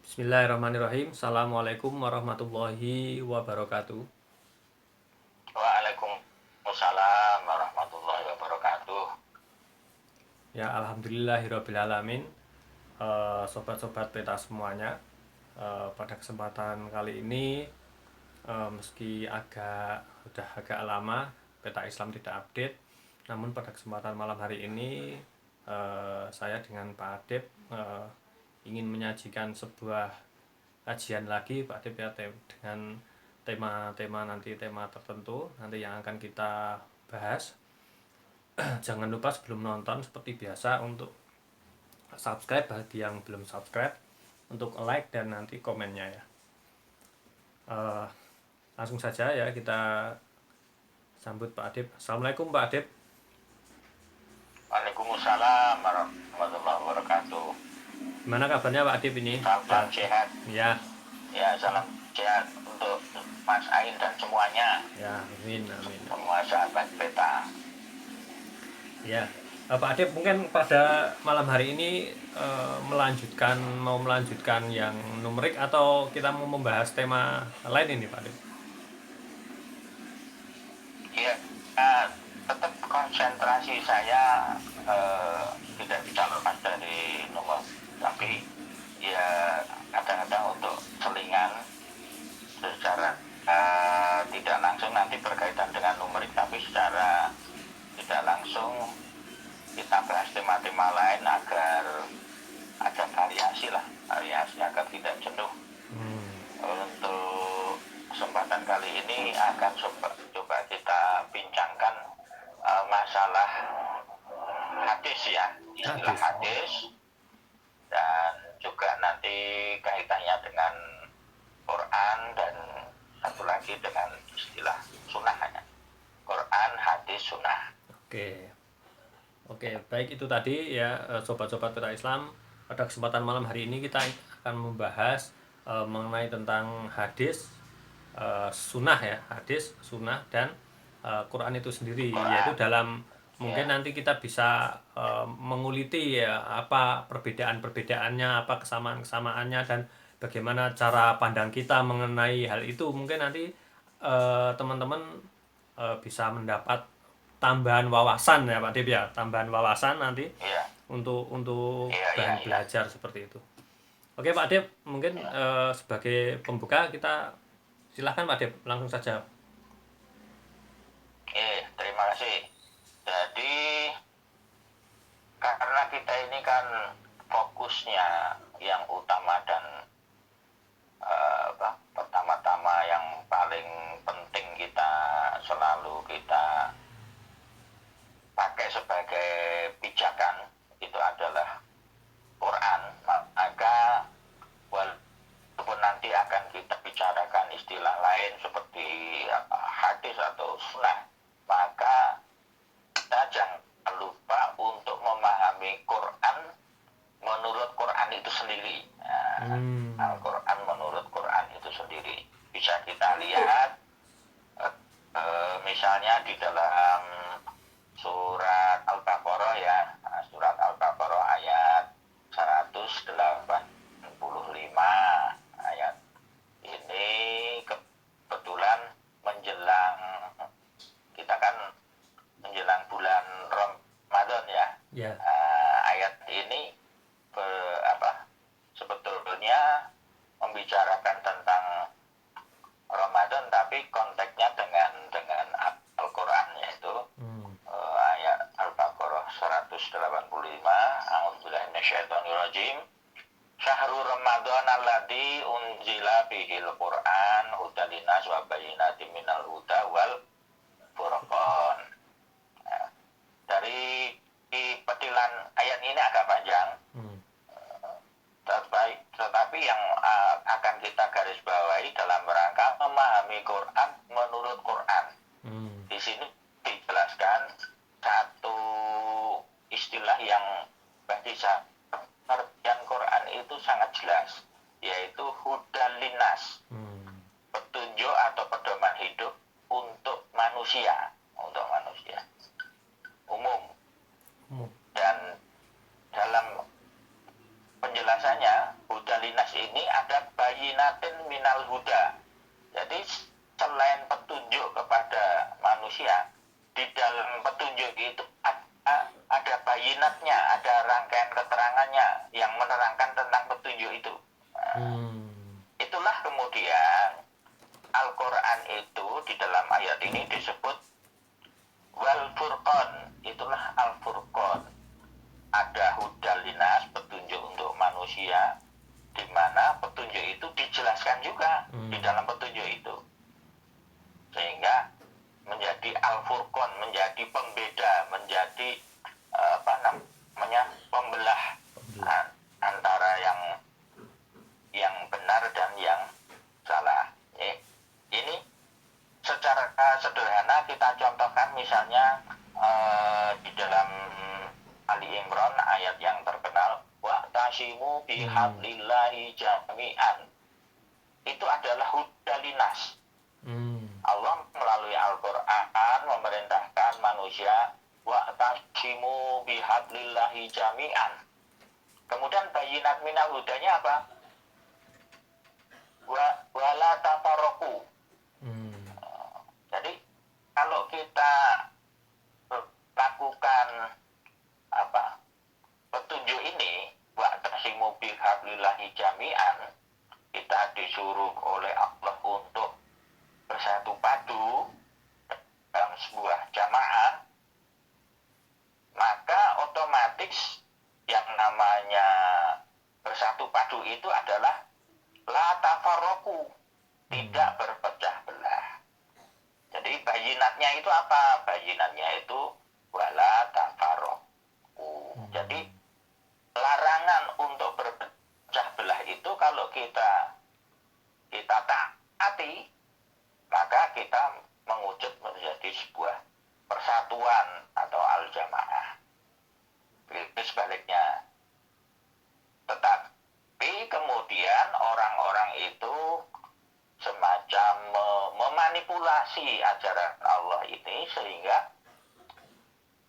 Bismillahirrahmanirrahim. Assalamualaikum warahmatullahi wabarakatuh. Waalaikumsalam warahmatullahi wabarakatuh. Ya, alhamdulillahirobbilalamin. Sobat-sobat peta semuanya. Pada kesempatan kali ini, meski udah agak lama peta Islam tidak update, namun pada kesempatan malam hari ini saya dengan Pak Adep ingin menyajikan sebuah kajian lagi Pak Adep ya, dengan tema-tema tertentu nanti yang akan kita bahas. Jangan lupa sebelum nonton seperti biasa untuk subscribe bagi yang belum subscribe, untuk like dan nanti komennya ya. Langsung saja ya kita sambut Pak Adep. Assalamualaikum Pak Adep. Waalaikumsalam warahmatullahi wabarakatuh. Gimana kabarnya Pak Adep ini? Salam sehat. Ya. Ya, salam sehat untuk Mas Ain dan semuanya. Ya, amin. Semua sahabat peta. Ya, Pak Adep mungkin pada malam hari ini mau melanjutkan yang numerik atau kita mau membahas tema lain ini Pak Adep? Ya, tetap konsentrasi saya tidak bisa lepas dari nomor, tapi ya kadang-kadang untuk selingan secara tidak langsung nanti berkaitan dengan numerik, tapi secara tidak langsung kita bahas tema-tema lain agar ada variasi agar tidak jenuh. Untuk kesempatan kali ini akan coba kita bincangkan masalah hadis ya, istilah hadis, dan juga nanti kaitannya dengan Quran, dan satu lagi dengan istilah sunnah hanya. Quran, hadis, sunnah. Oke, baik, itu tadi ya sobat-sobat peta Islam. Pada kesempatan malam hari ini kita akan membahas mengenai tentang hadis, sunnah ya, hadis, sunnah dan Quran itu sendiri. Quran. Yaitu dalam mungkin nanti kita bisa menguliti ya apa perbedaan-perbedaannya, apa kesamaan-kesamaannya, dan bagaimana cara pandang kita mengenai hal itu. Mungkin nanti teman-teman bisa mendapat tambahan wawasan ya Pak Dip ya, tambahan wawasan nanti untuk bahan belajar seperti itu. Oke Pak Dip, mungkin sebagai pembuka kita silahkan Pak Dip, langsung saja. Terima kasih. Jadi karena kita ini kan fokusnya yang utama dan pertama-tama yang paling penting kita selalu kita pakai sebagai pijakan itu adalah Quran, maka walaupun nanti akan kita bicarakan istilah lain seperti hadis atau sunnah, maka kita jangan lupa untuk memahami Quran menurut Quran itu sendiri. Al-Quran menurut Quran itu sendiri bisa kita lihat misalnya di dalam surat Al-Baqarah ya, surat Al-Baqarah ayat 185. Ayat ini kebetulan menjelang, kita kan menjelang bulan Ramadan ya. Ayat ini sebetulnya membicarakan tentang Ramadan, tapi konteksnya dengan Al-Quran, yaitu ayat Al-Baqarah 185. A'udzubillahi minasyaitonirrajim. Syahrul Ramadan alladzi unzila bihil Qur'an hudan linnas wa bayyinatin minal huda wal furqan. Dari petilan ayat ini agak panjang, tetapi yang akan kita garis bawahi dalam rangka memahami Quran menurut Quran. Di sini dijelaskan satu istilah yang bagi pengertian Quran selain petunjuk kepada manusia, di dalam petunjuk itu ada bayinatnya, ada rangkaian keterangannya yang menerangkan tentang petunjuk itu. Itulah kemudian Al-Quran itu di dalam ayat ini disebut wal furqan, itulah al-furqan. Ada hudal linas, petunjuk untuk manusia, di mana petunjuk itu dijelaskan juga di dalam petunjuk itu, sehingga menjadi al-furqan, menjadi pembeda, menjadi pembelah antara yang benar dan yang salah. Ini secara sederhana kita contohkan, misalnya di dalam Ali Imran ayat yang terkenal wa'tasimu bihablillahi jami'an, itu adalah hudalinas. Allah melalui Al-Quran memerintahkan manusia wa'tasimu bihablillahi jami'an. Kemudian bayinat minal hudanya apa? Wala tafarraqu. Jadi kalau kita lakukan petunjuk ini wa'tasimu bihablillahi jami'an, kita disuruh oleh Allah untuk bersatu padu dalam sebuah jamaah, maka otomatis yang namanya bersatu padu itu adalah la tafarraqu, tidak berpecah belah. Jadi bayinatnya itu apa? Bayinatnya itu wala tafarraqu. Jadi larangan untuk berpecah belah itu kalau kita taati, maka kita mewujud menjadi sebuah persatuan atau al-jamaah. Begitu sebaliknya. Tetapi kemudian orang-orang itu semacam memanipulasi ajaran Allah ini, sehingga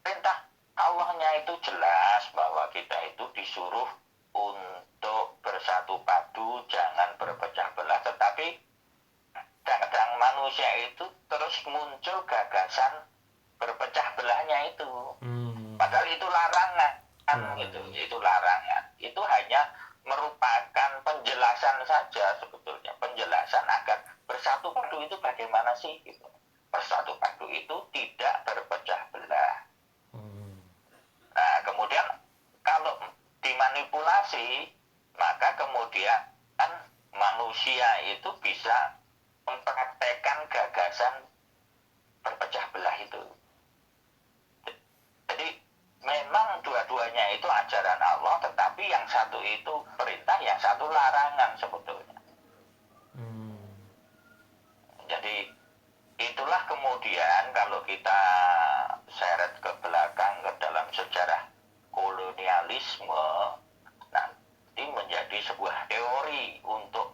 perintah Allahnya itu jelas bahwa kita itu disuruh untuk bersatu padu, jangan berpecah belah. Tetapi kadang-kadang manusia itu terus muncul gagasan berpecah belahnya itu. Padahal itu larangan. Itu larangan. Itu hanya merupakan penjelasan saja sebetulnya. Penjelasan agar bersatu padu itu bagaimana sih? Gitu. Bersatu padu itu tidak berpecah belah. Nah, kemudian kalau dimanipulasi, maka kemudian manusia itu bisa mempraktekkan gagasan berpecah belah itu. Jadi memang dua-duanya itu ajaran Allah, tetapi yang satu itu perintah, yang satu larangan sebetulnya. Jadi itulah kemudian kalau kita seret ke belakang ke dalam sejarah kolonialisme, nanti menjadi sebuah teori untuk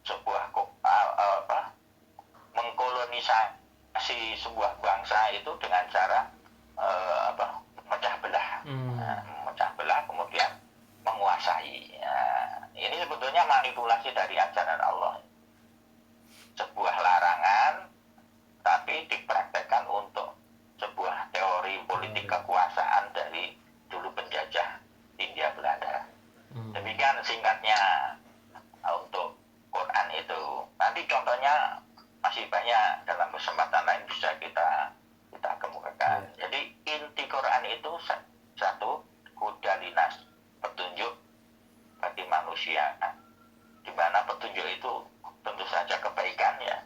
sebuah mengkolonisasi sebuah bangsa itu dengan cara memecah belah, memecah belah kemudian menguasai. Ini sebetulnya manipulasi dari ajaran Allah. Sebuah larangan, tapi dipraktekkan untuk sebuah teori politik kekuasaan dari dulu penjajah Hindia Belanda. Demikian singkatnya untuk Quran itu. Nanti contohnya masih banyak, dalam kesempatan lain bisa kita kemukakan. Jadi inti Quran itu satu, hudalinas, petunjuk bagi manusia, di mana petunjuk itu tentu saja kebaikan ya.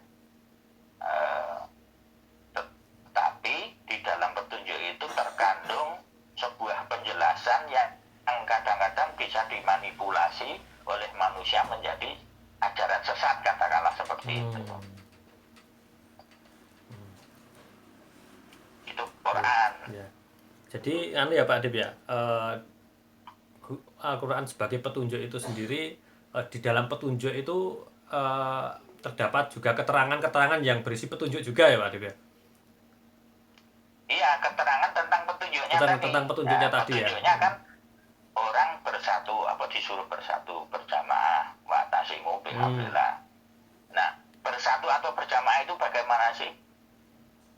Tetapi di dalam petunjuk itu terkandung sebuah penjelasan yang kadang-kadang bisa dimanipulasi oleh manusia menjadi ajaran sesat, katakanlah seperti itu. Itu Quran. Ya. Jadi ya Pak Adib ya, Al-Quran sebagai petunjuk itu sendiri, di dalam petunjuk itu terdapat juga keterangan-keterangan yang berisi petunjuk juga ya Pak Adib ya? Iya, keterangan tentang petunjuknya tadi. Tentang petunjuknya tadi ya. Petunjuknya kan orang disuruh bersatu berjamaah, wa'tasimu bihablillah. Nah, bersatu atau berjamaah itu bagaimana sih?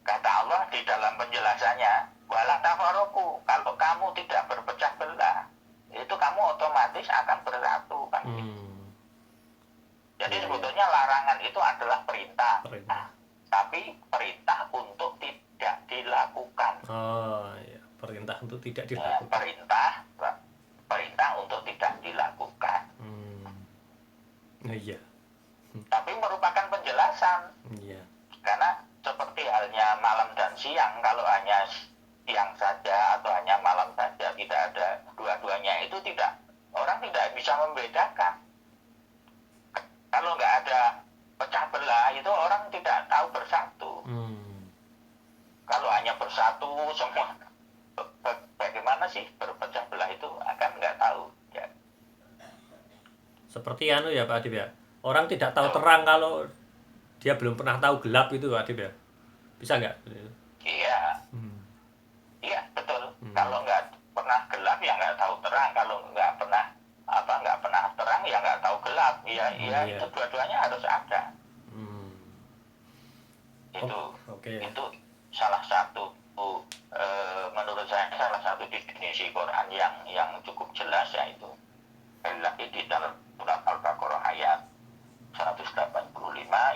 Kata Allah di dalam penjelasannya, wala tafaroku, kalau kamu tidak berpecah belah, itu kamu otomatis akan bersatu kan. Jadi sebetulnya larangan itu adalah perintah. Tapi perintah untuk tidak dilakukan. Oh ya, perintah untuk tidak Ya, dilakukan. perintah untuk tidak dilakukan. Iya. Tapi merupakan penjelasan. Iya. Karena seperti halnya malam dan siang, kalau hanya siang saja atau hanya malam saja, tidak ada dua-duanya, itu orang tidak bisa membedakan. Kalau nggak ada pecah belah, itu orang tidak tahu bersatu. Kalau hanya bersatu semua, bagaimana sih berpecah belah itu akan nggak tahu. Ya. Seperti ya Pak Adib ya, orang tidak tahu terang kalau dia belum pernah tahu gelap itu Pak Adib ya, bisa nggak? Iya, iya betul. Kalau nggak pernah gelap ya nggak tahu terang. Kalau nggak pernah terang ya nggak tahu gelap. Iya. Itu dua-duanya harus ada. Itu salah satu menurut saya salah satu definisi Quran yang cukup jelas, yaitu lagi di dalam surat Al-Baqarah ayat 185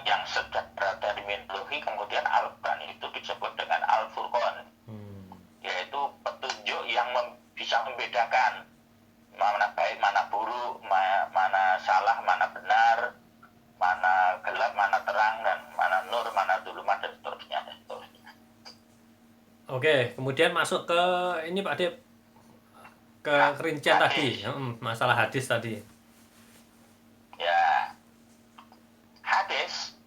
yang secara terminologi kemudian Al-Quran itu disebut dengan Al-Furqan, yaitu petunjuk yang bisa membedakan mana baik, mana buruk, mana salah, mana benar, mana gelap, mana terang, dan mana nur, mana zulumat, dan seterusnya. Oke, kemudian masuk ke ini Pak Adib, ke kerincian tadi, masalah hadis tadi. Ya, hadis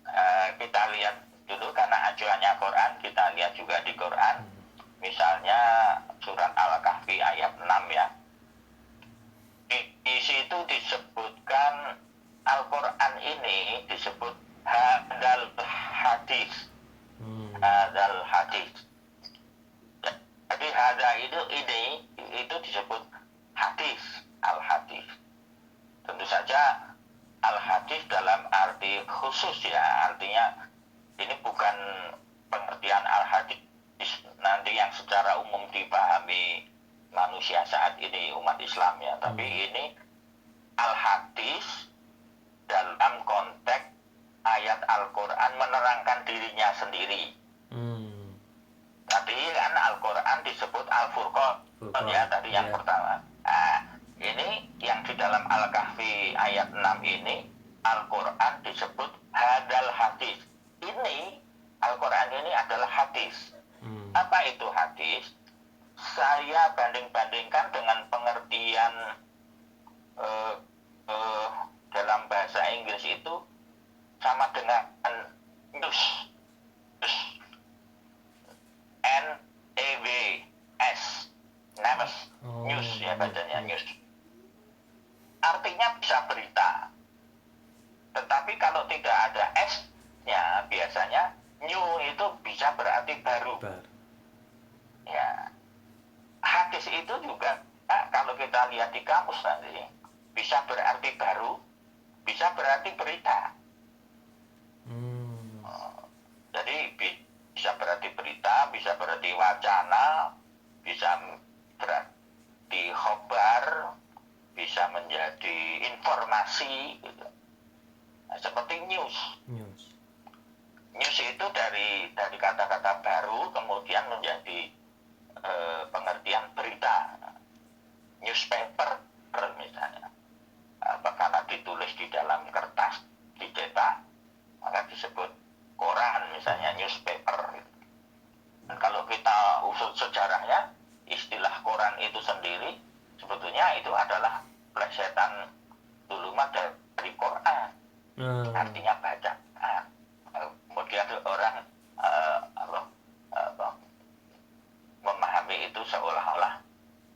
kita lihat dulu karena acuannya Quran, kita lihat juga di Quran. Misalnya surat Al-Kahfi ayat 6 ya. Di situ disebutkan Al-Quran ini disebut hadal hadis. Hadal hadis. Jadi hada itu disebut hadis, al-hadis. Tentu saja al-hadis dalam arti khusus ya, artinya ini bukan pengertian al-hadis nanti yang secara umum dipahami manusia saat ini, umat Islam ya, tapi ini al-hadis dalam konteks ayat Al-Quran menerangkan dirinya sendiri. Tadi kan Al-Quran disebut Al-Furqan ya, tadi yang pertama. Nah, ini yang di dalam Al-Kahfi ayat 6 ini Al-Quran disebut hadal hadis. Ini Al-Quran ini adalah hadis. Apa itu hadis? Saya banding-bandingkan dengan pengertian dalam bahasa Inggris itu sama dengan news. N-E-W-S, news ya bacanya, news. Artinya bisa berita. Tetapi kalau tidak ada S-nya, biasanya new itu bisa berarti baru. Ya. Hadis itu juga kalau kita lihat di kamus nanti bisa berarti baru, bisa berarti berita. Jadi bisa berarti berita, bisa berarti wacana, bisa berarti khobar, bisa menjadi informasi gitu. Nah, seperti news itu dari kata-kata baru kemudian menjadi pengertian berita. Newspaper misalnya, karena ditulis di dalam kertas, dicetak, maka disebut koran misalnya, newspaper. Dan kalau kita usut sejarahnya, istilah koran itu sendiri sebetulnya itu adalah plesetan dulumat dari Quran, artinya bacaan. Kemudian orang memahami itu seolah-olah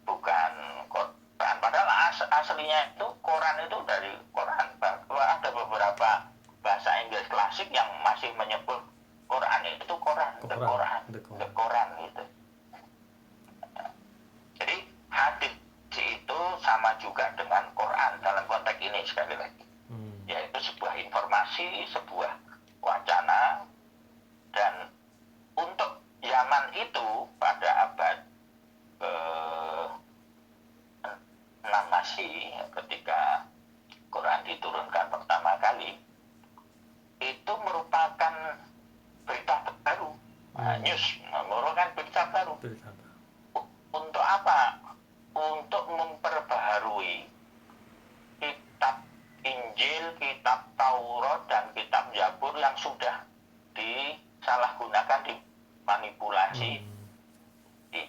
bukan Quran, padahal aslinya itu Quran itu dari Quran. Ada beberapa bahasa Inggris klasik yang masih menyebut Quran itu Quran, the Quran gitu. Jadi hadis itu sama juga dengan Quran dalam konteks ini sekali lagi, yaitu sebuah informasi, sebuah wacana Yesus merupakan berita baru. Bertambah. Untuk apa? Untuk memperbaharui kitab Injil, kitab Taurat, dan kitab Zabur yang sudah disalahgunakan, dimanipulasi,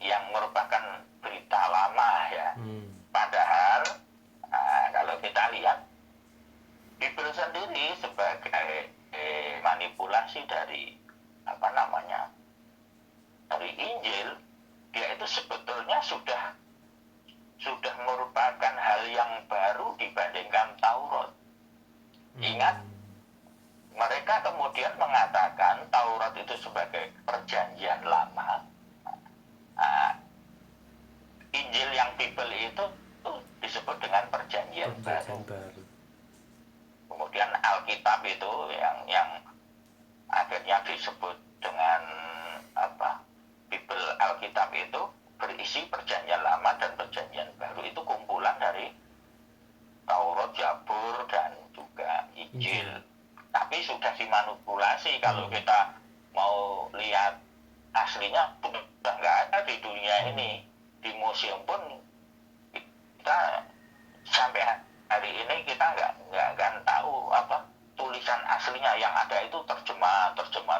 yang merupakan berita lama ya. Padahal kalau kita lihat Bible sendiri sebagai manipulasi dari dari Injil, dia itu sebetulnya sudah merupakan hal yang baru dibandingkan Taurat. Ingat, mereka kemudian mengatakan Taurat itu sebagai perjanjian lama. Injil yang Bible itu disebut dengan perjanjian baru. Kemudian Alkitab itu yang akhirnya disebut dengan Bible, Alkitab itu berisi perjanjian lama dan perjanjian baru, itu kumpulan dari Taurat, Zabur, dan juga Injil. Tapi sudah dimanipulasi. Kalau kita mau lihat aslinya sudah nggak ada di dunia ini. Di museum pun kita sampai hari ini kita nggak akan tahu tulisan aslinya. Yang ada itu terjemahan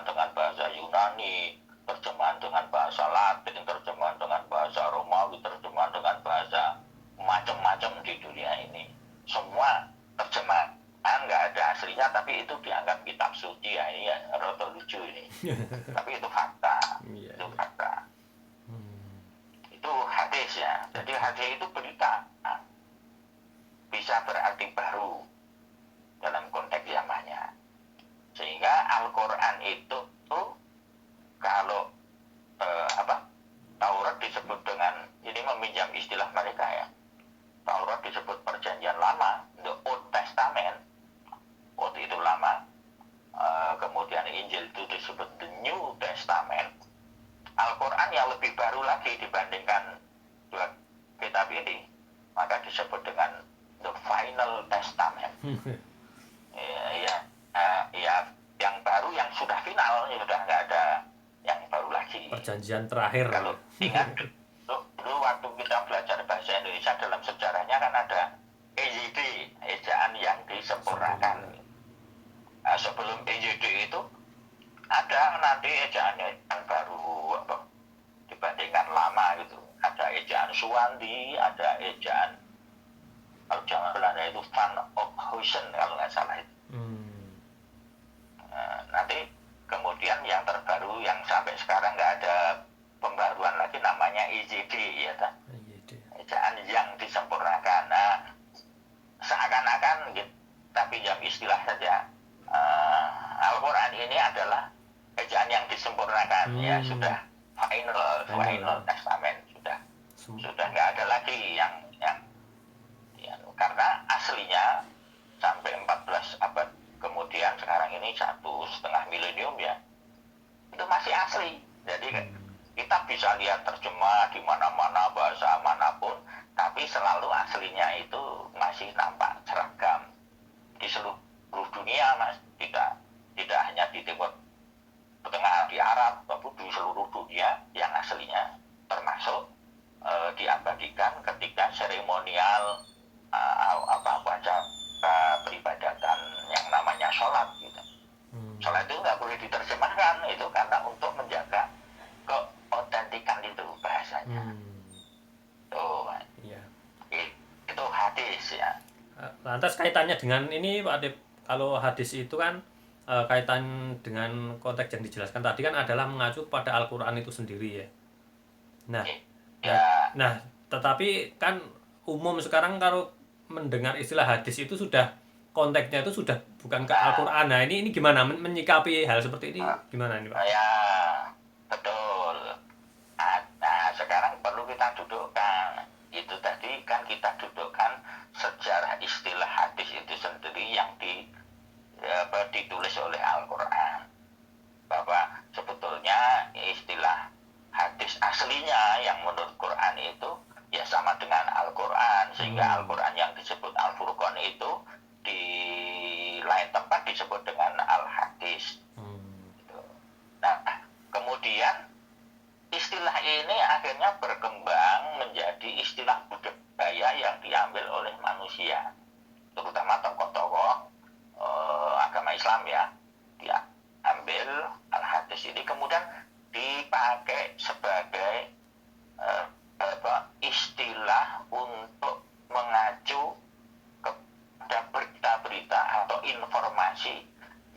dengan bahasa Yunani, terjemahan dengan bahasa Latin, terjemahan dengan bahasa Romawi, terjemahan dengan bahasa macam-macam di dunia ini. Semua terjemahan nggak ada aslinya, tapi itu dianggap kitab suci ya. Ini ya rada lucu ini. Tapi itu fakta. Itu fakta. Itu hadis ya. Jadi hadis itu berita, bisa berarti baru dalam konteks zamannya. Sehingga Al-Quran itu kalau Taurat disebut dengan, ini meminjam istilah mereka ya, Taurat disebut perjanjian lama, the Old Testament. Old itu lama. Kemudian Injil itu disebut the New Testament. Al-Quran yang lebih baru lagi dibandingkan dua kitab ini, maka disebut dengan the Final Testament. Yang baru, yang sudah final, sudah nggak ada yang baru lagi. Perjanjian terakhir. Kalau ingat dulu waktu kita belajar bahasa Indonesia, dalam sejarahnya kan ada EYD, ejaan yang disempurnakan. Sebelum EYD itu ada nanti ejaan yang baru dibandingkan lama gitu. Ada ejaan Suwandi, ada ejaan, kalau zaman Belanda itu Van Ophuizen kalau nggak salah itu. Nanti kemudian yang terbaru yang sampai sekarang nggak ada pembaruan lagi, namanya EYD ya kan? Ejaan yang disempurnakan. Nah, seakan-akan kita pinjam istilah saja, Al-Quran ini adalah ejaan yang disempurnakan. Ya sudah final testament, sudah nggak ada lagi yang karena aslinya sampai 14 abad kemudian, sekarang ini 1,5 milenium ya, itu masih asli. Jadi kita bisa lihat terjemah di mana-mana, bahasa manapun, tapi selalu aslinya itu masih nampak seragam di seluruh dunia, Mas. Tidak hanya di Timur Tengah, di Arab, tapi di seluruh dunia yang aslinya, termasuk diabadikan ketika seremonial acara peribadatan yang namanya sholat gitu. Sholat itu nggak boleh diterjemahkan, itu karena untuk menjaga keotentikan itu bahasanya. Itu hadis ya. Lantas kaitannya dengan ini Pak Adib, kalau hadis itu kan kaitan dengan konteks yang dijelaskan tadi kan adalah mengacu pada Al-Quran itu sendiri ya. Nah, tetapi kan umum sekarang kalau mendengar istilah hadis itu sudah konteksnya itu sudah bukan ke Al-Quran. Nah, ini gimana menyikapi hal seperti ini, gimana ini Pak? Ya, betul. Nah, sekarang perlu kita dudukkan. Itu tadi kan kita dudukkan sejarah istilah hadis itu sendiri yang ditulis oleh Al-Quran. Bahwa sebetulnya istilah hadis aslinya yang menurut Quran itu ya sama dengan Al-Quran, sehingga Al-Quran yang disebut Al-Furqan itu di lain tempat disebut dengan Al-Hadis. Nah, kemudian hadis ini kemudian dipakai sebagai istilah untuk mengacu kepada berita-berita atau informasi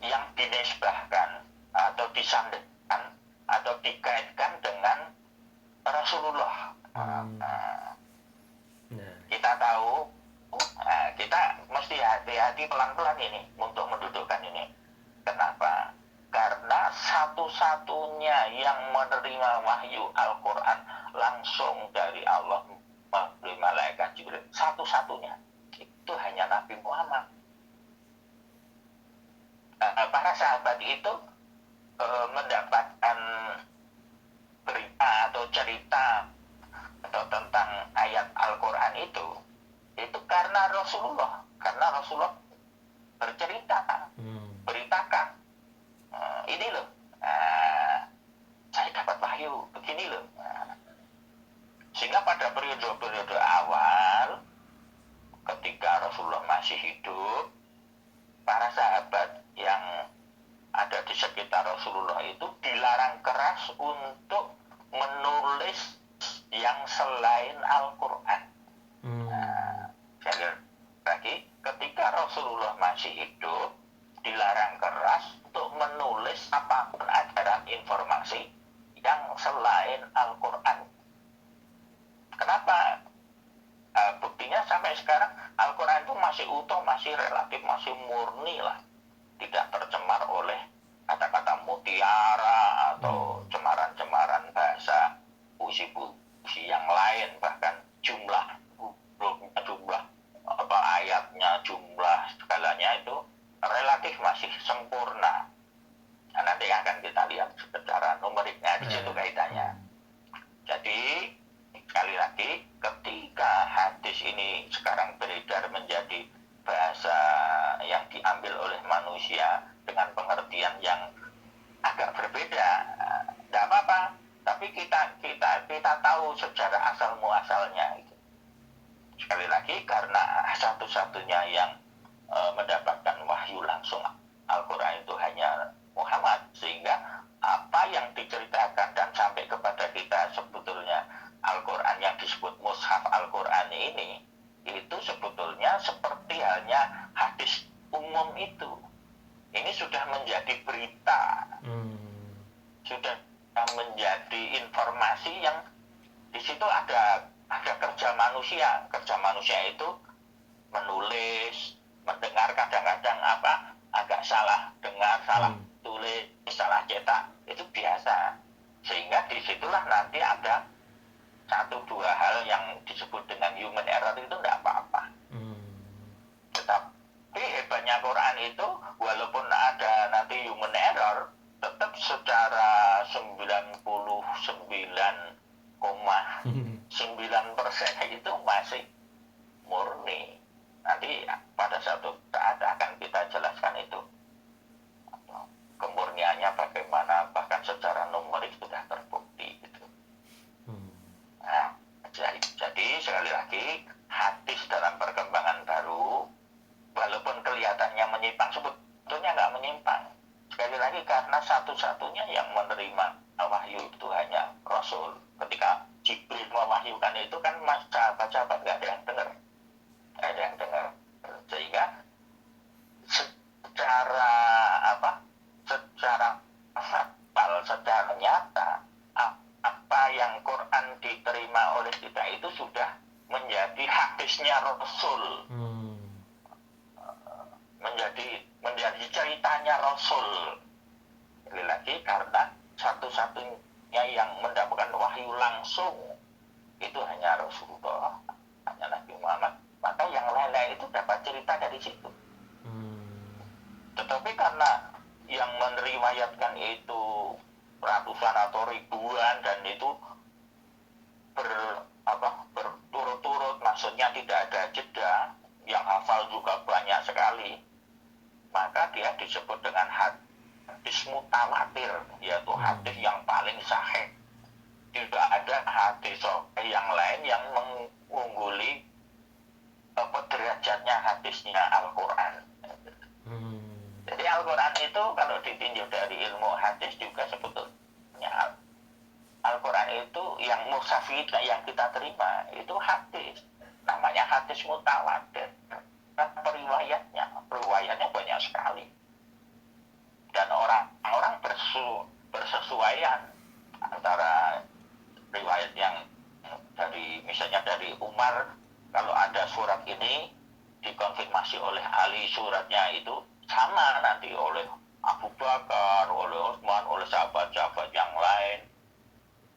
yang dinisbahkan atau disandarkan atau dikaitkan dengan Rasulullah. Kita tahu, kita mesti hati-hati pelan-pelan ini untuk mendudukkan ini. Kenapa? Karena satu-satunya yang menerima wahyu Al-Quran langsung dari Allah melalui malaikat Jibril, satu-satunya itu hanya Nabi Muhammad. Para sahabat itu mendapatkan berita atau cerita atau tentang ayat Al-Quran itu karena Rasulullah bercerita, beritakan, ini loh, saya dapat wahyu begini loh. Sehingga pada periode-periode awal ketika Rasulullah masih hidup, para sahabat yang ada di sekitar Rasulullah itu dilarang keras untuk menulis yang selain Al-Quran. Sekali lagi, ketika Rasulullah masih hidup, dilarang keras untuk menulis apapun ajaran informasi yang selain Al-Quran. Kenapa? Buktinya sampai sekarang Al-Quran itu masih utuh, masih relatif, masih murni lah, tidak tercemar oleh kata-kata mutiara atau cemaran-cemaran bahasa puisi-puisi yang lain, bahkan jumlah hurufnya, jumlah ayatnya, jumlah segalanya itu relatif masih sempurna. Nah, nanti akan kita lihat secara numeriknya di situ kaitannya. Jadi sekali lagi, ketika hadis ini sekarang beredar menjadi bahasa yang diambil oleh manusia dengan pengertian yang agak berbeda, tidak apa-apa. Tapi kita tahu sejarah asal muasalnya. Sekali lagi, karena satu-satunya yang mendapatkan wahyu langsung Al-Quran itu hanya Muhammad, sehingga apa yang diceritakan dan sampai kepada kita sebetulnya Al-Quran yang disebut Mushaf Al-Quran ini, itu sebetulnya seperti halnya hadis umum itu. Ini sudah menjadi berita, sudah menjadi informasi yang di situ ada kerja manusia. Kerja manusia itu menulis, mendengar, kadang-kadang agak salah dengar, salah tulis, salah cetak, itu biasa. Sehingga disitulah nanti ada satu dua hal yang disebut dengan human error, itu tidak apa-apa. Tetapi hebatnya Quran itu, walaupun ada nanti human error, tetap secara 99,9% itu masih murni. Nanti pada suatu saat akan kita jelaskan itu kemurniannya bagaimana, bahkan secara numerik sudah terbukti gitu. Nah, jadi sekali lagi, hadis dalam perkembangan baru walaupun kelihatannya menyimpang, sebetulnya nggak menyimpang. Sekali lagi, karena satu-satunya yang menerima wahyu itu hanya Rasul. Ketika Jibril mewahyukan itu kan sahabat-sahabat nggak ada yang dengar, sehingga secara secara nyata apa yang Quran diterima oleh kita itu sudah menjadi hadisnya Rasul, menjadi ceritanya Rasul. Sekali lagi, karena satu-satunya yang mendapatkan wahyu langsung itu hanya Rasulullah, hanya Nabi Muhammad. Maka yang lain-lain itu dapat cerita dari situ. Tetapi karena yang meriwayatkan itu ratusan atau ribuan, dan itu berturut-turut, maksudnya tidak ada jeda, yang hafal juga banyak sekali, maka dia disebut dengan hadis mutawatir, yaitu hadis yang paling sahih. Tidak ada hadis yang lain yang mengungguli derajatnya hadisnya Al-Quran. Jadi Nanti Al-Quran itu kalau ditinjau dari ilmu hadis juga sebetulnya Al-Quran itu yang mushaf yang kita terima itu hadis. Namanya hadis mutawatir. Periwayatnya banyak sekali. Dan orang-orang bersesuaian antara riwayat yang misalnya dari Umar, kalau ada surat ini dikonfirmasi oleh Ali, suratnya itu sama nanti oleh Abu Bakar, oleh Utsman, oleh sahabat-sahabat yang lain,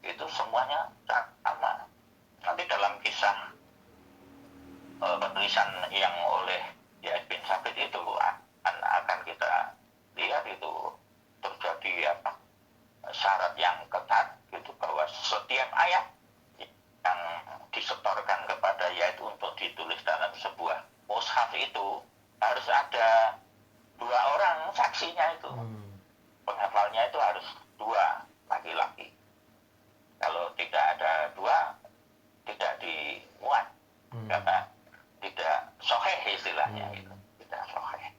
itu semuanya sama. Nanti dalam kisah penulisan yang oleh Zaid bin Sabit itu akan kita lihat itu terjadi syarat yang ketat gitu, bahwa setiap ayat yang disetorkan kepada Zaid untuk ditulis dalam sebuah mushaf itu harus ada 2 orang saksinya itu. Penghafalnya itu harus 2 laki-laki. Kalau tidak ada 2 tidak dimuat, karena tidak sahih istilahnya gitu, tidak sahih.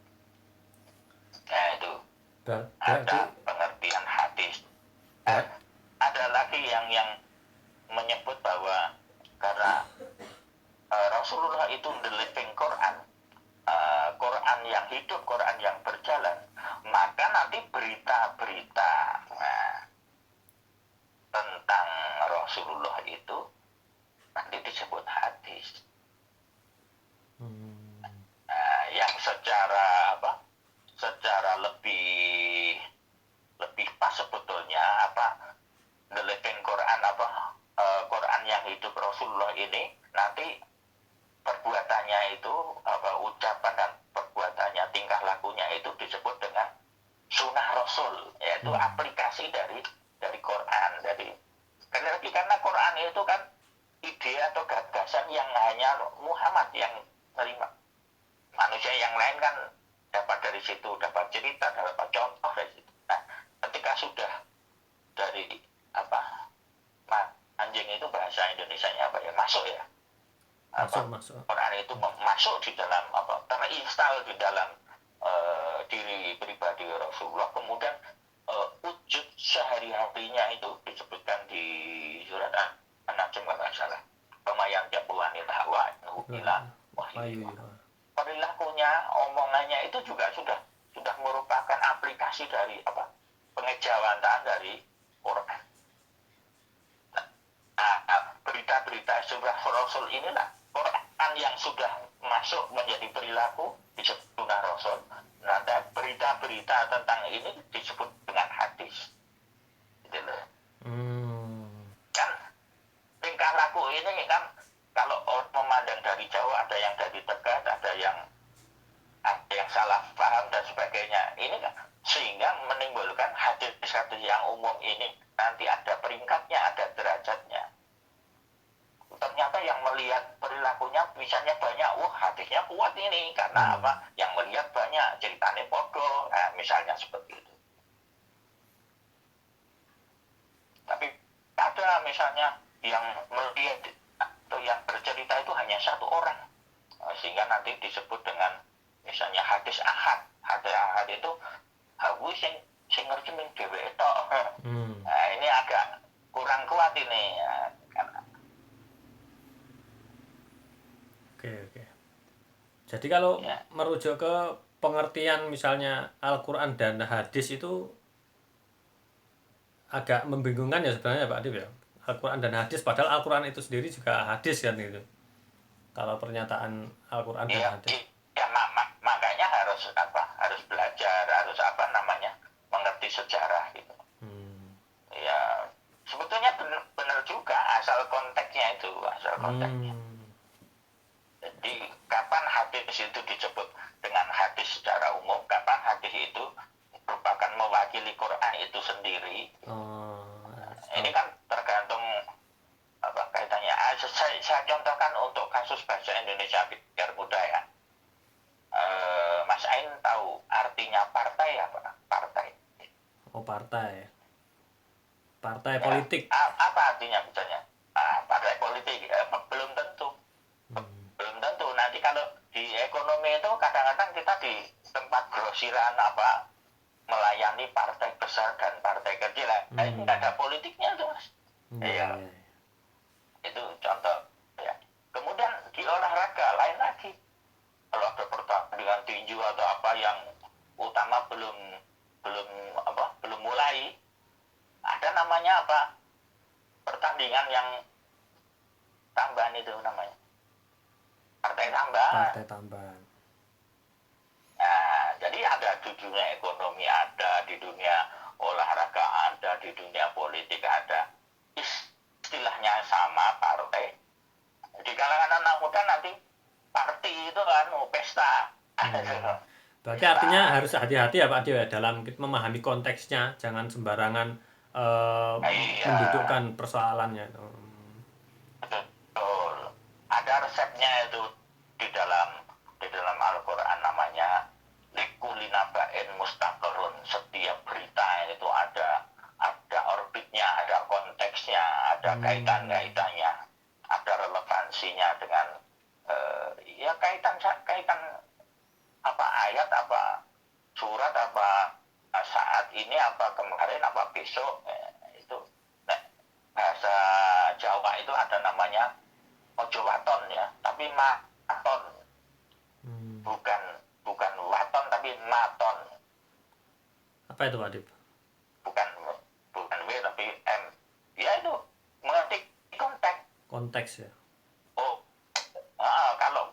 Nah itu ada pengertian hadis. Ada lagi yang menyebut bahwa karena Rasulullah itu the living Quran, Quran yang hidup, Quran yang berjalan, maka nanti berita-berita tentang Rasulullah itu nanti disebut hadis. Yang secara lebih pas sebetulnya the living Quran, Quran yang hidup Rasulullah ini nanti perbuatannya itu ucapan dan perbuatannya, tingkah lakunya itu disebut dengan sunnah Rasul, yaitu aplikasi dari Quran. Karena Quran itu kan ide atau gagasan yang hanya Muhammad yang terima. Manusia yang lain kan dapat dari situ, dapat cerita, dapat contoh dari situ. Nah, ketika sudah dari anjing itu bahasa Indonesianya masuk ya. Masuk. Quran itu masuk di dalam terinstal di dalam diri pribadi Rasulullah, kemudian wujud sehari-harinya itu disebutkan di surat An-Najm kalau nggak salah. Pemayan jabuanil hawa ila wahyu. Perilakunya, omongannya itu juga sudah merupakan aplikasi dari pengejawatan dari Quran. Nah, berita-berita surah Rasul inilah Quran yang sudah masuk menjadi perilaku disebut sunnah Rasul. Nah, berita-berita tentang ini disebut dengan hadis. Gitu loh. Kan tingkah laku ini kan kalau orang memandang dari jauh, ada yang dari dekat, ada yang salah paham dan sebagainya. Ini kan sehingga menimbulkan hadis-hadis yang umum ini nanti ada peringkatnya, ada derajatnya. Ternyata yang melihat perilakunya misalnya banyak, hadisnya kuat ini karena yang melihat banyak, ceritanya podo, misalnya seperti itu. Tapi ada misalnya yang melihat atau yang bercerita itu hanya 1 orang, sehingga nanti disebut dengan misalnya hadis ahad. Hadis ahad itu hawu sing ngerti ning dheweke tok. Nah, ini agak kurang kuat ini. Oke. Jadi kalau merujuk ke pengertian misalnya Al-Quran dan hadis itu agak membingungkan ya sebenarnya Pak Adib ya. Al-Quran dan hadis, padahal Al-Quran itu sendiri juga hadis kan gitu. Kalau pernyataan Al-Quran dan hadis. Makanya harus belajar, harus mengerti sejarah gitu. Ya, sebetulnya benar juga asal konteksnya itu, Jadi kapan hadis itu disebut dengan hadis secara umum, kapan hadis itu merupakan mewakili Quran itu sendiri. Ini kan tergantung kaitannya. Saya contohkan untuk kasus bahasa Indonesia biar mudah ya. Mas Ain tahu artinya partai apa? Partai. Partai politik. Apa artinya misalnya? Partai politik belum tentu. Belum tentu. Nanti kalau di ekonomi itu kadang-kadang kita di tempat grosiran apa melayani partai besar dan partai kecil. Ini nggak ada politiknya tuh mas. Iya. Itu contoh ya. Kemudian di olahraga lain lagi. Kalau ada pertandingan tinju atau apa yang utama belum mulai, ada namanya apa? Pertandingan yang tambahan itu namanya. Partai tambahan. Nah, jadi ada di dunia ekonomi ada, di dunia olahraga ada, di dunia politik ada. Istilahnya sama partai. Di kalangan anak muda nanti party itu kan pesta. Berarti artinya harus hati-hati ya Pak Dio ya dalam memahami konteksnya, jangan sembarangan mendudukkan persoalannya. Betul. Ada resepnya itu di dalam Al-Qur'an namanya likulinabain mustaqarrun. Setiap berita itu ada orbitnya, ada konteksnya, ada kaitan-kaitannya, ada relevansinya dengan ya kaitan apa ayat, apa surat, apa saat ini, apa kemarin, apa besok, itu. Nah, bahasa Jawa itu ada namanya ojo waton ya, tapi maton. Bukan waton tapi maton. Apa itu Pak Dip? Bukan W tapi M. Ya itu mengerti konteks ya.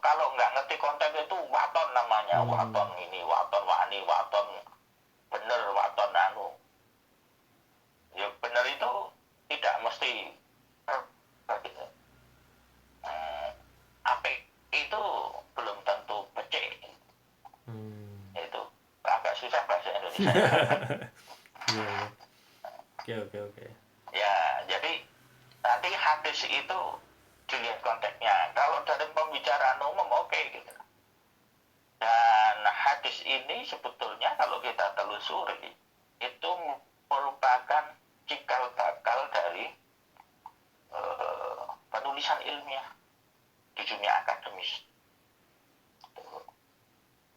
Kalau nggak ngerti konteks itu waton namanya. Waton ini, waton wani, waton bener, waton anu. Ya bener itu tidak mesti apa itu belum tentu becek. Itu agak susah bahasa Indonesia. Oke. Ya, jadi nanti hadis itu dilihat konteksnya. Kalau dari pembicaraan umum oke gitu. Dan hadis ini sebetulnya kalau kita telusuri itu merupakan cikal bakal dari penulisan ilmiah di dunia akademis.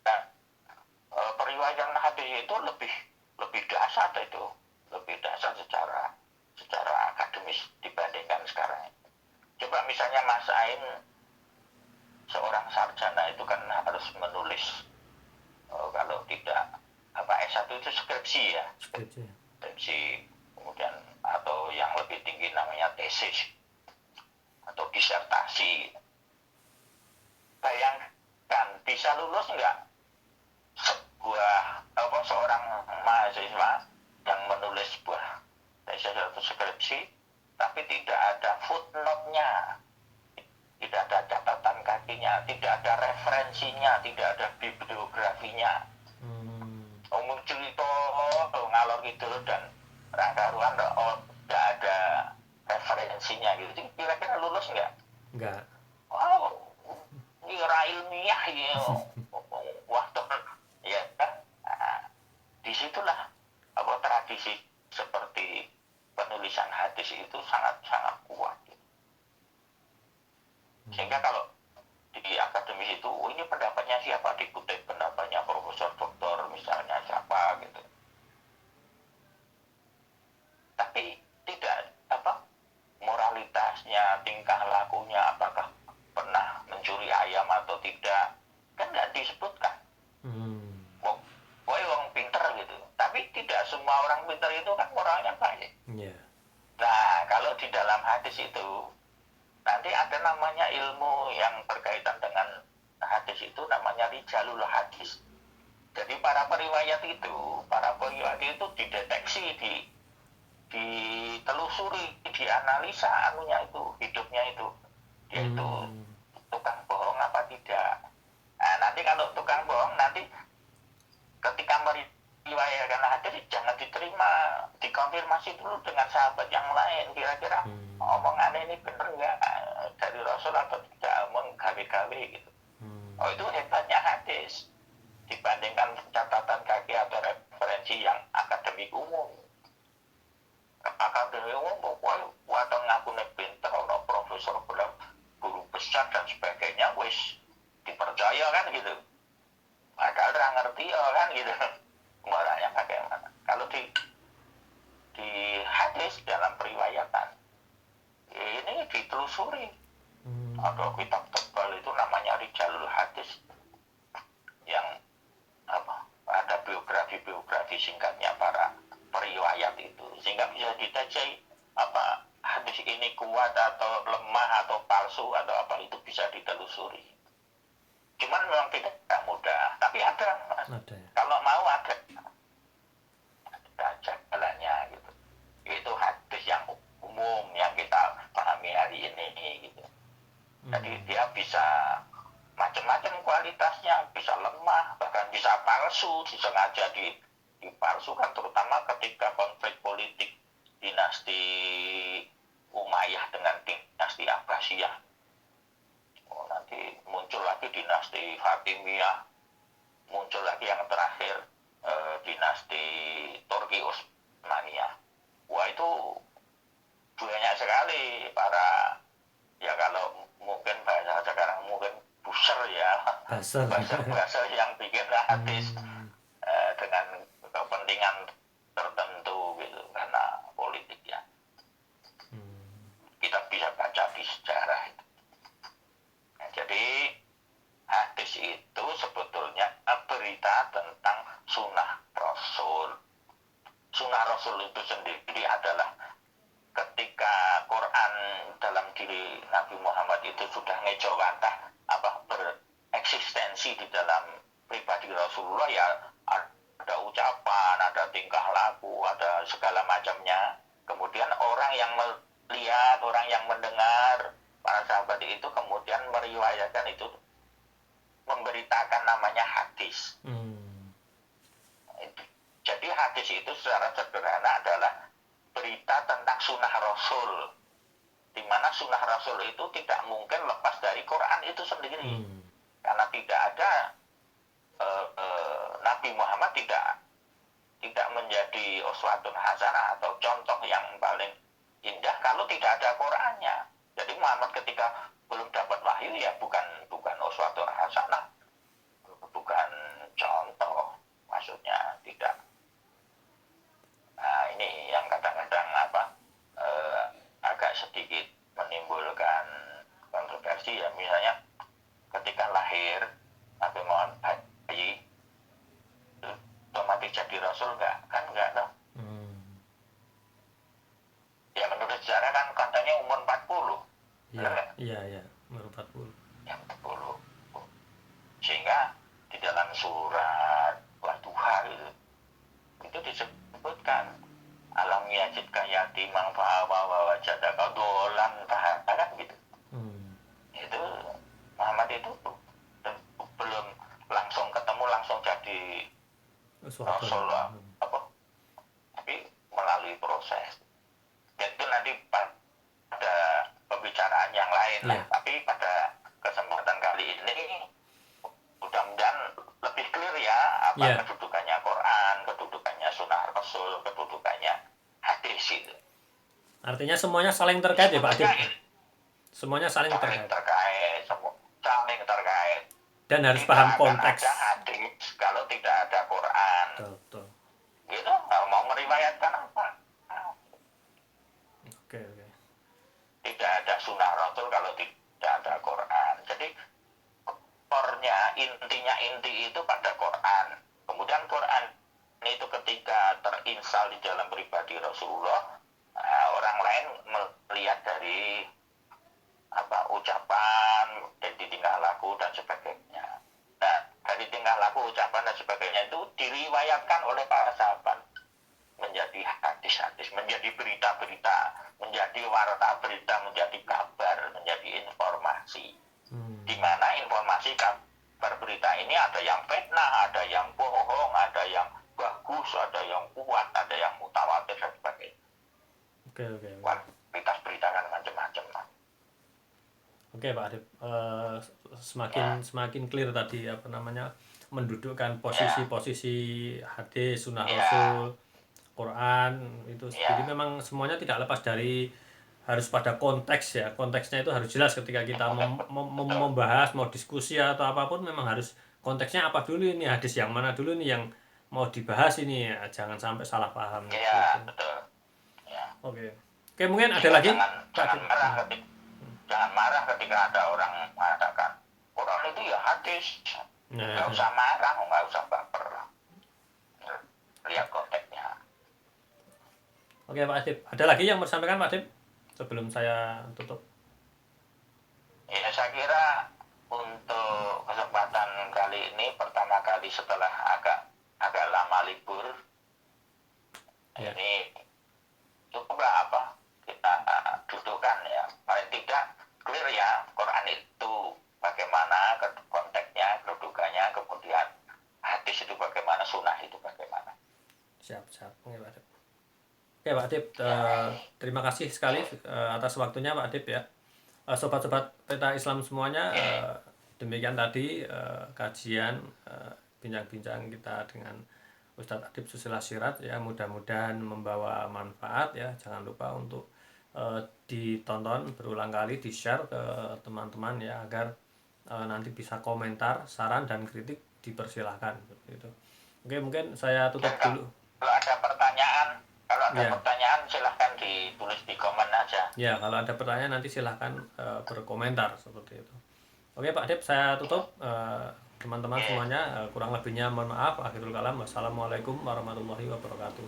Nah, periwayatan hadis itu lebih dasar itu, lebih dasar secara akademis dibandingkan sekarang. Coba misalnya Mas Ain seorang sarjana itu kan harus menulis kalau tidak apa S1 itu skripsi ya. Skripsi kemudian atau yang lebih tinggi namanya tesis atau disertasi. Bayangkan bisa lulus enggak seorang mahasiswa yang menulis sebuah tesis atau skripsi tapi tidak ada footnote-nya, tidak ada catatan kakinya, tidak ada referensinya, tidak ada bibliografinya. Muncul itu ngalor gitu dan rangka-ruan tidak ada referensinya gitu. Kira-kira lulus nggak? Nggak. Wow, kira ilmiah ya. Waktu ya kan? Nah, disitulah tradisi seperti penulisan hadis itu sangat kuat. Sehingga kalau di akademis itu, ini pendapatnya siapa, dikutip pendapatnya profesor doktor misalnya siapa gitu. Tapi tidak moralitasnya, tingkah lakunya, apakah pernah mencuri ayam atau tidak, kan nggak disebutkan. Wong pinter gitu. Tapi tidak semua orang pinter itu kan moralnya baik. Nah, kalau di dalam hadis itu nanti ada namanya ilmu yang berkaitan dengan hadis itu namanya rijalul hadis. Jadi para periwayat itu dideteksi, ditelusuri, dianalisa anunya itu, hidupnya itu. Yaitu tukang bohong apa tidak. Nah, nanti kalau tukang bohong nanti ketika meriwayatkan hadis jangan diterima, dikonfirmasi dulu dengan sahabat yang lain, kira-kira omongan ini benar nggak dari Rasul atau tidak, menggawe-gawe gitu. Itu hebatnya hadis dibandingkan catatan kaki atau referensi yang akademik umum. Akademik umum pokoknya watang ngaku pinter, ono profesor bilang guru besar dan sebagainya, wis dipercaya kan gitu. Padahal nggak ngerti kan gitu. hadis dalam periwayatan. Ini ditelusuri. Ada kitab tebal itu namanya Rijalul Hadis yang ada biografi singkatnya para periwayat itu, sehingga bisa diteliti hadis ini kuat atau lemah atau palsu atau apa, itu bisa ditelusuri. Cuman memang tidak mudah, tapi ada, Mas. Ada ya. Kalau mau ada jalannya gitu. Itu hadis yang umum yang kita pahami hari ini gitu. Jadi dia bisa macam-macam kualitasnya, bisa lemah, bahkan bisa palsu, disengaja dipalsukan, terutama ketika konflik politik dinasti Umayyah dengan dinasti Abbasiyah. Nanti muncul lagi dinasti Fatimiyah, muncul lagi yang terakhir dinasti Turki Utsmaniyah. Wah, itu banyak sekali para, ya kalau mungkin bahasa sekarang mungkin buser ya, bahasa yang bikin hadis dengan kepentingan tertentu gitu, karena politik ya. Kita bisa baca di sejarah itu. Nah, jadi hadis itu sebetulnya berita tentang sunnah Rasul. Sunnah Rasul itu sendiri adalah ketika Quran dalam diri Nabi Muhammad itu sudah ngejawantah bereksistensi di dalam pribadi Rasulullah, ya ada ucapan, ada tingkah laku, ada segala macamnya. Kemudian orang yang melihat, orang yang mendengar, para sahabat itu kemudian meriwayatkan itu, memberitakan, namanya hadis. Jadi hadis itu secara sederhana adalah berita tentang sunnah Rasul, di mana sunnah Rasul itu tidak mungkin lepas dari Quran itu sendiri, karena tidak ada Nabi Muhammad tidak menjadi uswatun hasanah atau contoh yang paling indah kalau tidak ada Qurannya. Jadi Muhammad ketika belum dapat wahyu ya bukan uswatun hasanah, bukan contoh, maksudnya tidak. Nah, ini yang kadang-kadang agak sedikit menimbulkan kontroversi ya. Misalnya ketika lahir Nabi Muhammad bayi, otomatis jadi Rasul enggak dong. Ya menurut sejarah kan katanya umur 40. Iya, umur 40. Ya 40. Sehingga di dalam surat Wadduha itu disebutkan alam yajidka yatimang fa'awa wa wajadaka dolan taharan gitu. Itu Muhammad itu belum langsung ketemu, langsung jadi Rasul tapi melalui proses. Itu nanti pada pembicaraan yang lain lah. Tapi pada kesempatan kali ini mudah-mudahan lebih clear ya kedudukannya Quran, kedudukannya sunnah Rasul, kedudukannya hadis itu. Artinya semuanya saling terkait ya Pak Adib? Semuanya saling terkait. Saling terkait. Dan harus paham konteks. Tidak ada hadis kalau tidak ada Quran. Betul. Gitu, kalau mau meriwayatkan apa? Oke. Tidak ada sunnah Rasul kalau tidak ada Quran. Jadi inti itu pada Quran. Kemudian Quran itu ketika terinstal di dalam pribadi Rasulullah, orang lain melihat dari ucapan, dari tingkah laku dan sebagainya. Nah, dari tingkah laku, ucapan dan sebagainya itu diriwayatkan oleh para sahabat menjadi hadis-hadis, menjadi berita-berita, menjadi warta berita, menjadi kabar, menjadi informasi. Di mana informasi kabar berita ini ada yang fitnah, ada yang bohong, ada yang bagus, ada yang kuat, ada yang mutawatir dan sebagainya. Oke. Kualitas berita kan macam-macam. Oke Pak Adib, semakin clear tadi mendudukkan posisi hadis, sunnah Rasul, Quran itu. Jadi memang semuanya tidak lepas dari harus pada konteks ya. Konteksnya itu harus jelas ketika kita membahas, mau diskusi atau apapun, memang harus konteksnya apa dulu, ini hadis yang mana dulu nih yang mau dibahas ini ya. Jangan sampai salah paham. Iya, betul. Ya. Oke. Oke, mungkin ada Sehingga lagi Pak jangan Adip. jangan marah ketika ada orang mengatakan Quran itu ya hadis. Nggak Nah, usah marah, nggak usah baper. Lihat konteksnya. oke Pak Adip. Ada lagi yang mau disampaikan Pak Adip sebelum saya tutup? Ya saya kira untuk kesempatan kali ini pertama kali setelah agak lama libur Ya. ini cukuplah apa kita dudukkan ya paling tidak clear ya Quran itu bagaimana konteksnya kedudukannya kemudian hadis itu bagaimana sunnah itu bagaimana. Siap. Oke Pak Adip. Oke Pak Adip, terima kasih sekali atas waktunya Pak Adip ya. Sobat-sobat Peta Islam semuanya, demikian tadi kajian bincang-bincang kita dengan Ustadz Adip Susila Sirat ya, mudah-mudahan membawa manfaat ya. Jangan lupa untuk ditonton berulang kali, di-share ke teman-teman ya, agar nanti bisa komentar, saran dan kritik dipersilahkan seperti itu. Oke, mungkin saya tutup dulu. Kalau ada Ya. pertanyaan silahkan ditulis di komen aja. Ya, kalau ada pertanyaan nanti silahkan berkomentar seperti itu. Oke Pak Adip, saya tutup. Teman-teman semuanya, kurang lebihnya mohon maaf. Akhirul kalam. Wassalamualaikum warahmatullahi wabarakatuh.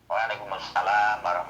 Waalaikumsalam warahmatullahi